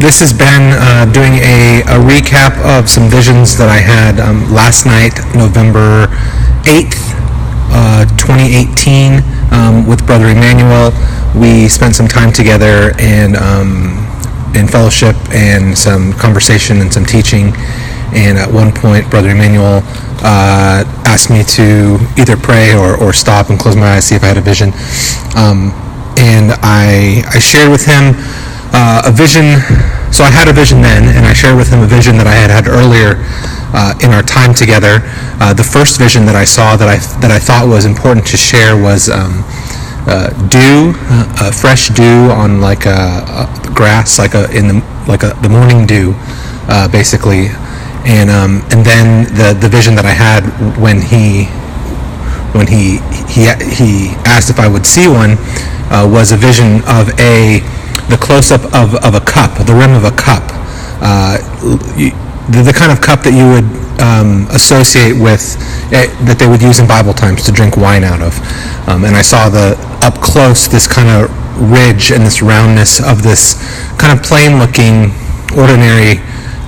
This has been doing a recap of some visions that I had last night, November 8th, 2018, with Brother Emmanuel. We spent some time together and in fellowship and some conversation and some teaching. And at one point, Brother Emmanuel asked me to either pray or stop and close my eyes, see if I had a vision. And I shared with him a vision. So I had a vision then, and I shared with him a vision that I had earlier in our time together. The first vision that I saw that I thought was important to share was dew, fresh dew on like a grass, the morning dew, basically. And then the vision that I had when he asked if I would see one was a vision of the close-up of a cup, the rim of a cup, the kind of cup that you would associate with, that they would use in Bible times to drink wine out of. And I saw up close this kind of ridge and this roundness of this kind of plain-looking, ordinary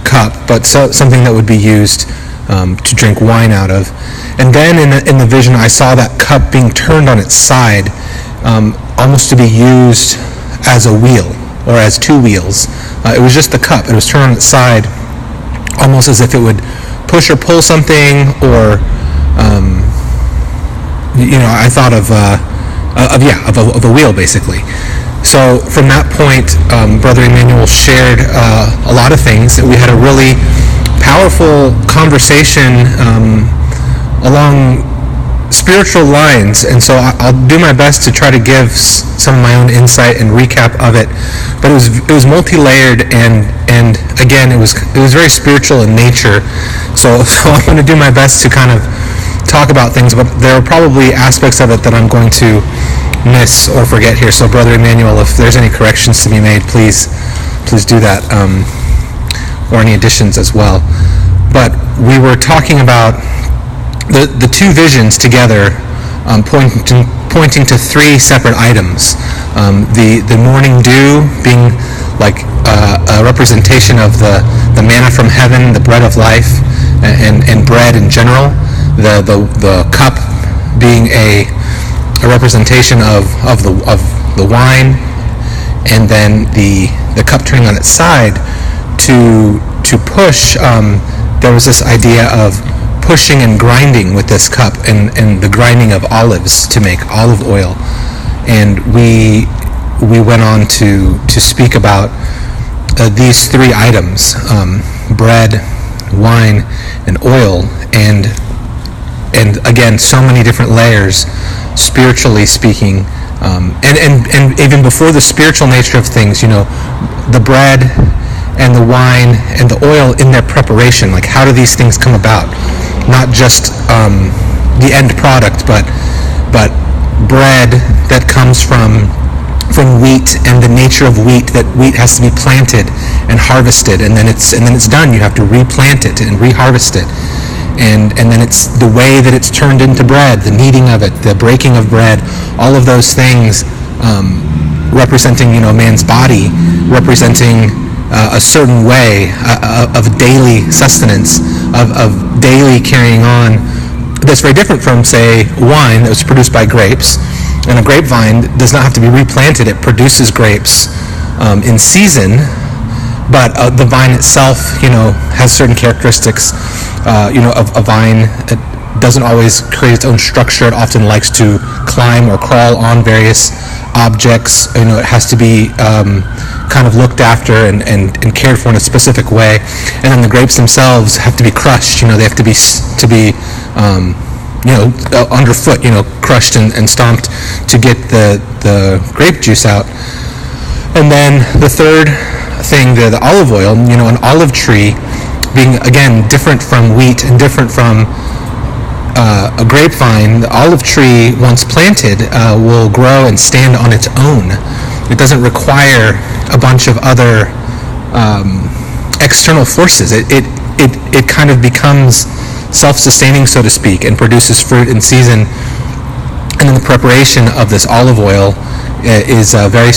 cup, but something that would be used to drink wine out of. And then in the vision, I saw that cup being turned on its side, almost to be used as a wheel, or as two wheels. It was just the cup. It was turned on its side, almost as if it would push or pull something, or I thought of a wheel, basically. So from that point, Brother Emmanuel shared a lot of things. We had a really powerful conversation along spiritual lines, and so I'll do my best to try to give some of my own insight and recap of it. But it was multi-layered, and again, it was very spiritual in nature. So I'm going to do my best to kind of talk about things, but there are probably aspects of it that I'm going to miss or forget here. So Brother Emmanuel, if there's any corrections to be made, please do that, or any additions as well. But we were talking about the two visions together, pointing to three separate items. The morning dew being like a representation of the manna from heaven, the bread of life, and bread in general. The cup being a representation of the wine, and then the cup turning on its side to push. There was this idea of pushing and grinding with this cup, and the grinding of olives to make olive oil. And we went on to speak about these three items: bread, wine, and oil, and again, so many different layers, spiritually speaking, and even before the spiritual nature of things, the bread and the wine and the oil in their preparation, like how do these things come about? Not just the end product, but bread that comes from wheat, and the nature of wheat, that wheat has to be planted and harvested, and then it's done. You have to replant it and reharvest it, and then it's the way that it's turned into bread, the kneading of it, the breaking of bread, all of those things representing man's body, representing a certain way of daily sustenance, of daily carrying on, that's very different from, say, wine that was produced by grapes. And a grapevine does not have to be replanted. It produces grapes in season, but the vine itself, has certain characteristics, of a vine. It doesn't always create its own structure. It often likes to climb or crawl on various objects. It has to be kind of looked after and cared for in a specific way. And then the grapes themselves have to be crushed. They have to be underfoot, crushed and stomped to get the grape juice out. And then the third thing, the olive oil, an olive tree being, again, different from wheat and different from a grapevine. The olive tree, once planted, will grow and stand on its own. It doesn't require a bunch of other external forces. It kind of becomes self-sustaining, so to speak, and produces fruit in season. And then the preparation of this olive oil is very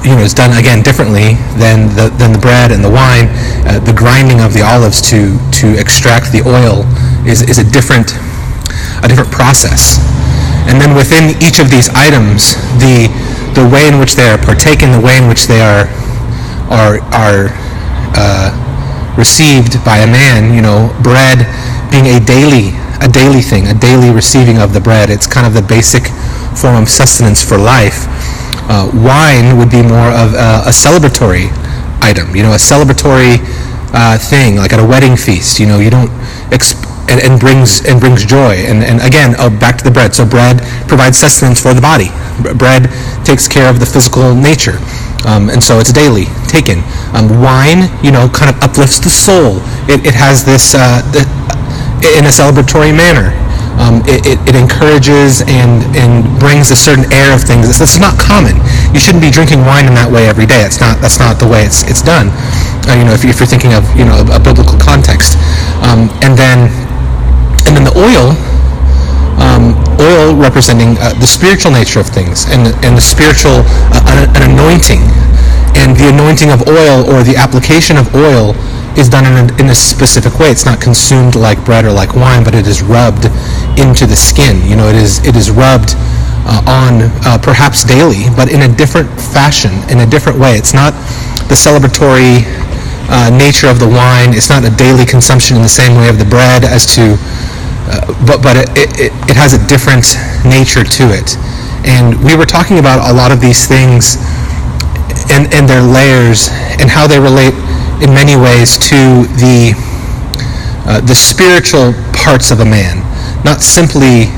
is done again differently than the bread and the wine. The grinding of the olives to extract the oil is a different process. And then within each of these items, the way in which they are partaken, the way in which they are received by a man, bread being a daily thing, a daily receiving of the bread. It's kind of the basic form of sustenance for life. Wine would be more of a celebratory item, a celebratory thing, like at a wedding feast. You don't and brings joy. And again, back to the bread. So bread provides sustenance for the body. Bread takes care of the physical nature. And so it's daily taken. Wine, kind of uplifts the soul. It has this, in a celebratory manner. It encourages and brings a certain air of things. It's not common. You shouldn't be drinking wine in that way every day. That's not the way it's done. If you're thinking of a biblical context. And then the oil representing the spiritual nature of things and the spiritual an anointing, and the anointing of oil or the application of oil is done in a specific way. It's not consumed like bread or like wine, but it is rubbed into the skin. It is rubbed on perhaps daily, but in a different fashion, in a different way. It's not the celebratory nature of the wine. It's not a daily consumption in the same way of the bread as to, but it has a different nature to it. And we were talking about a lot of these things and their layers and how they relate in many ways to the spiritual parts of a man. Not simply,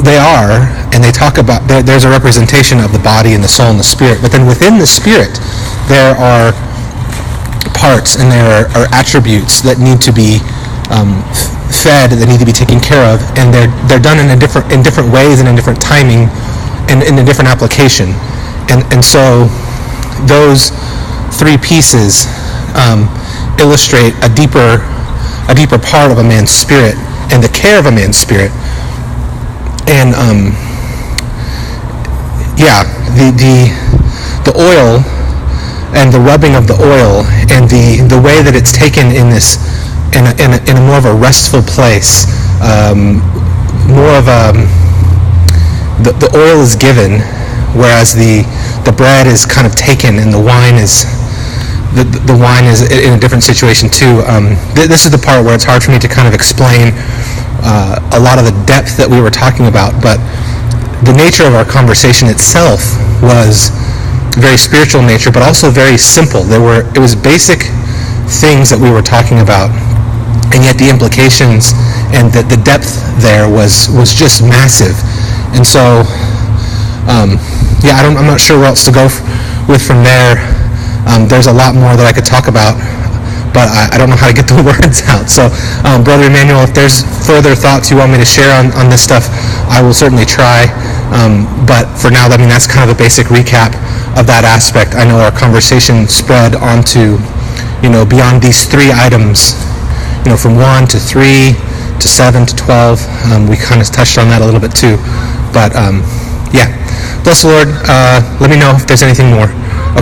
they are, and they talk about, there's a representation of the body and the soul and the spirit, but then within the spirit there are parts and there are attributes that need to be fed, that need to be taken care of, and they're done in different ways and in different timing and in a different application. And so those three pieces illustrate a deeper part of a man's spirit and the care of a man's spirit. And the oil and the rubbing of the oil and the way that it's taken in this in a more of a restful place, more of the oil is given, whereas the bread is kind of taken, and the wine is in a different situation too. This is the part where it's hard for me to kind of explain a lot of the depth that we were talking about, but the nature of our conversation itself was very spiritual nature, but also very simple. It was basic things that we were talking about, and yet the implications and the depth there was just massive. And so I'm not sure where else to go with from there. There's a lot more that I could talk about, but I don't know how to get the words out. So, Brother Emmanuel, if there's further thoughts you want me to share on this stuff, I will certainly try. But for now, that's kind of a basic recap of that aspect. I know our conversation spread onto, beyond these three items, from 1 to 3 to 7 to 12. We kind of touched on that a little bit too. But, bless the Lord. Let me know if there's anything more.